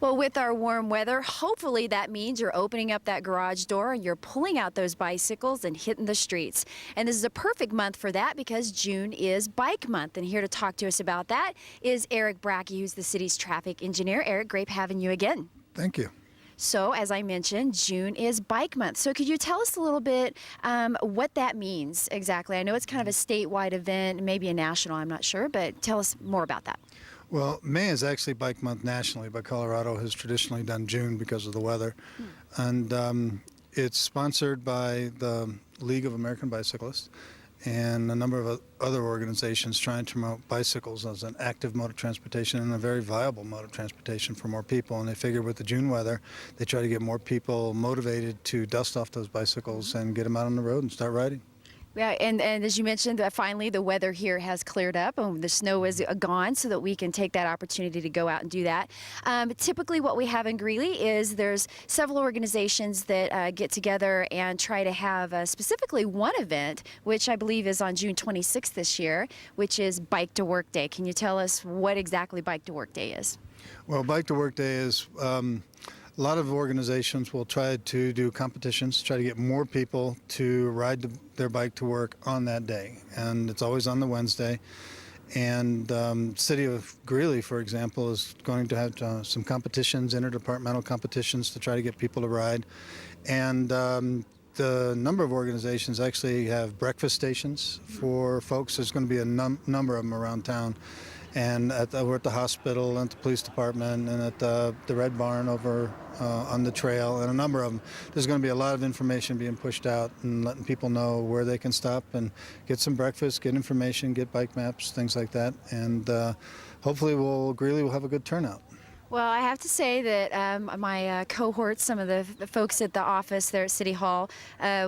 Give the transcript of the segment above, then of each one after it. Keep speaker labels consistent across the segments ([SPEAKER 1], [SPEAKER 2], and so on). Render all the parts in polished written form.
[SPEAKER 1] Well, with our warm weather, hopefully that means you're opening up that garage door and you're pulling out those bicycles and hitting the streets. And this is a perfect month for that because June is Bike Month. And here to talk to us about that is Eric Brackey, who's the city's traffic engineer. Eric, great having you again.
[SPEAKER 2] Thank you.
[SPEAKER 1] So, as I mentioned, June is Bike Month. So could you tell us a little bit what that means exactly? I know it's kind of a statewide event, maybe a national, I'm not sure, but tell us more about that.
[SPEAKER 2] Well, May is actually Bike Month nationally, but Colorado has traditionally done June because of the weather. And it's sponsored by the League of American Bicyclists and a number of other organizations trying to promote bicycles as an active mode of transportation and a very viable mode of transportation for more people. And they figure with the June weather, they try to get more people motivated to dust off those bicycles and get them out on the road and start riding.
[SPEAKER 1] Yeah, and as you mentioned, finally the weather here has cleared up and the snow is gone so that we can take that opportunity to go out and do that. Typically what we have in Greeley is there's several organizations that get together and try to have specifically one event, which I believe is on June 26th this year, which is Bike to Work Day. Can you tell us what exactly Bike to Work Day is?
[SPEAKER 2] Well, Bike to Work Day is a lot of organizations will try to do competitions, try to get more people to ride their bike to work on that day. And it's always on the Wednesday. And City of Greeley, for example, is going to have some competitions, interdepartmental competitions to try to get people to ride. And the number of organizations actually have breakfast stations for folks. There's going to be a number of them around town. And we're at the hospital and at the police department and at the Red Barn over on the trail and a number of them. There's going to be a lot of information being pushed out and letting people know where they can stop and get some breakfast, get information, get bike maps, things like that. And hopefully Greeley will have a good turnout.
[SPEAKER 1] Well, I have to say that my cohorts, some of the folks at the office there at City Hall,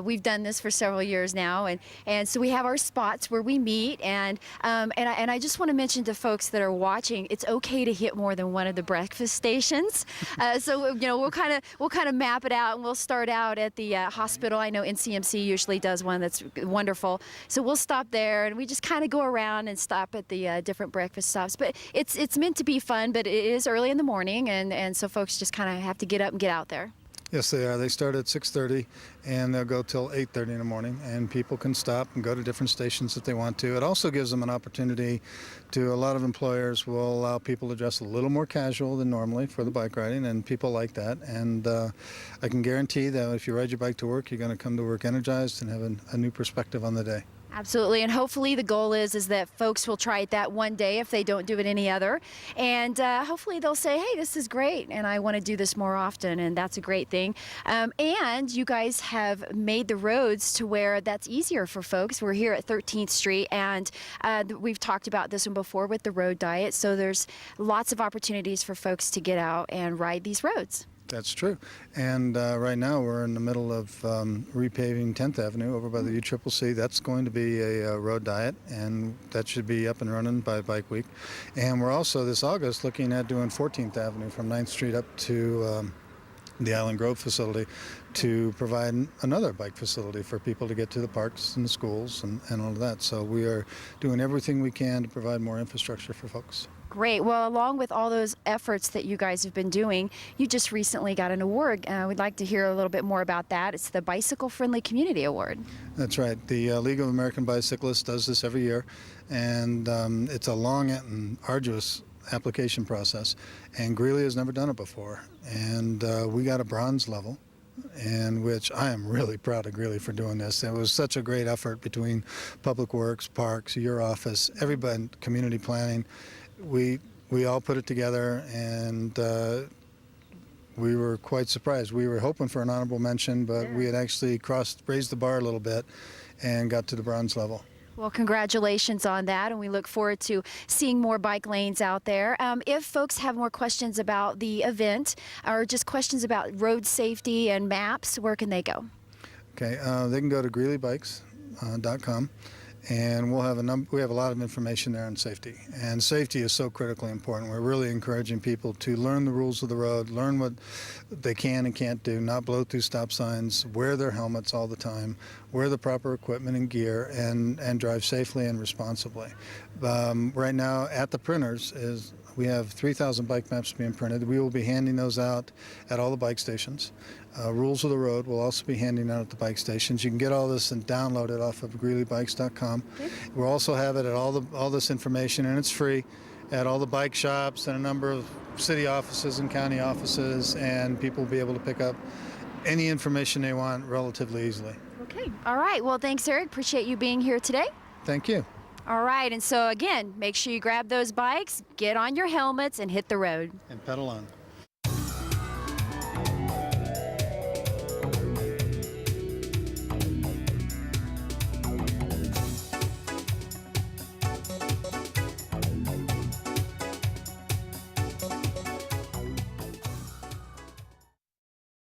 [SPEAKER 1] we've done this for several years now, and so we have our spots where we meet, and I just want to mention to folks that are watching, it's okay to hit more than one of the breakfast stations. So we'll kind of map it out, and we'll start out at the hospital. I know NCMC usually does one that's wonderful, so we'll stop there, and we just kind of go around and stop at the different breakfast stops. But it's meant to be fun, but it is early in the morning, and so folks just kind of have to get up and get out there.
[SPEAKER 2] Yes, they are. They start at 6:30 and they'll go till 8:30 in the morning, and people can stop and go to different stations if they want to. It also gives them an opportunity a lot of employers will allow people to dress a little more casual than normally for the bike riding, and people like that. And I can guarantee that if you ride your bike to work, you're going to come to work energized and have a new perspective on the day.
[SPEAKER 1] Absolutely, and hopefully the goal is that folks will try it that one day if they don't do it any other, and hopefully they'll say, hey, this is great and I want to do this more often, and that's a great thing. And you guys have made the roads to where that's easier for folks. We're here at 13th Street, and we've talked about this one before with the road diet, so there's lots of opportunities for folks to get out and ride these roads.
[SPEAKER 2] That's true. And right now we're in the middle of repaving 10th Avenue over by the UCCC. That's going to be a road diet, and that should be up and running by Bike Week. And we're also this August looking at doing 14th Avenue from 9th Street up to the Island Grove facility to provide another bike facility for people to get to the parks and the schools and all of that. So we are doing everything we can to provide more infrastructure for folks.
[SPEAKER 1] Great. Well, along with all those efforts that you guys have been doing, you just recently got an award. We'd like to hear a little bit more about that. It's the Bicycle Friendly Community Award.
[SPEAKER 2] That's right. The League of American Bicyclists does this every year, and it's a long and arduous application process, and Greeley has never done it before. And we got a bronze level, and which I am really proud of Greeley for doing this. It was such a great effort between Public Works, Parks, your office, everybody, community planning. We all put it together, and we were quite surprised. We were hoping for an honorable mention, but we had actually raised the bar a little bit and got to the bronze level.
[SPEAKER 1] Well, congratulations on that, and we look forward to seeing more bike lanes out there. If folks have more questions about the event or just questions about road safety and maps, where can they go?
[SPEAKER 2] Okay, they can go to greeleybikes.com. And we have a lot of information there on safety. And safety is so critically important. We're really encouraging people to learn the rules of the road, learn what they can and can't do, not blow through stop signs, wear their helmets all the time, wear the proper equipment and gear, and drive safely and responsibly. Right now at the printers is We have 3,000 bike maps being printed. We will be handing those out at all the bike stations. Rules of the Road will also be handing out at the bike stations. You can get all this and download it off of greeleybikes.com.
[SPEAKER 1] Okay.
[SPEAKER 2] We'll also have it at all this information, and it's free, at all the bike shops and a number of city offices and county offices, and people will be able to pick up any information they want relatively easily.
[SPEAKER 1] Okay. All right. Well, thanks, Eric. Appreciate you being here today.
[SPEAKER 2] Thank you.
[SPEAKER 1] All right. And so, again, make sure you grab those bikes, get on your helmets, and hit the road.
[SPEAKER 2] And pedal on.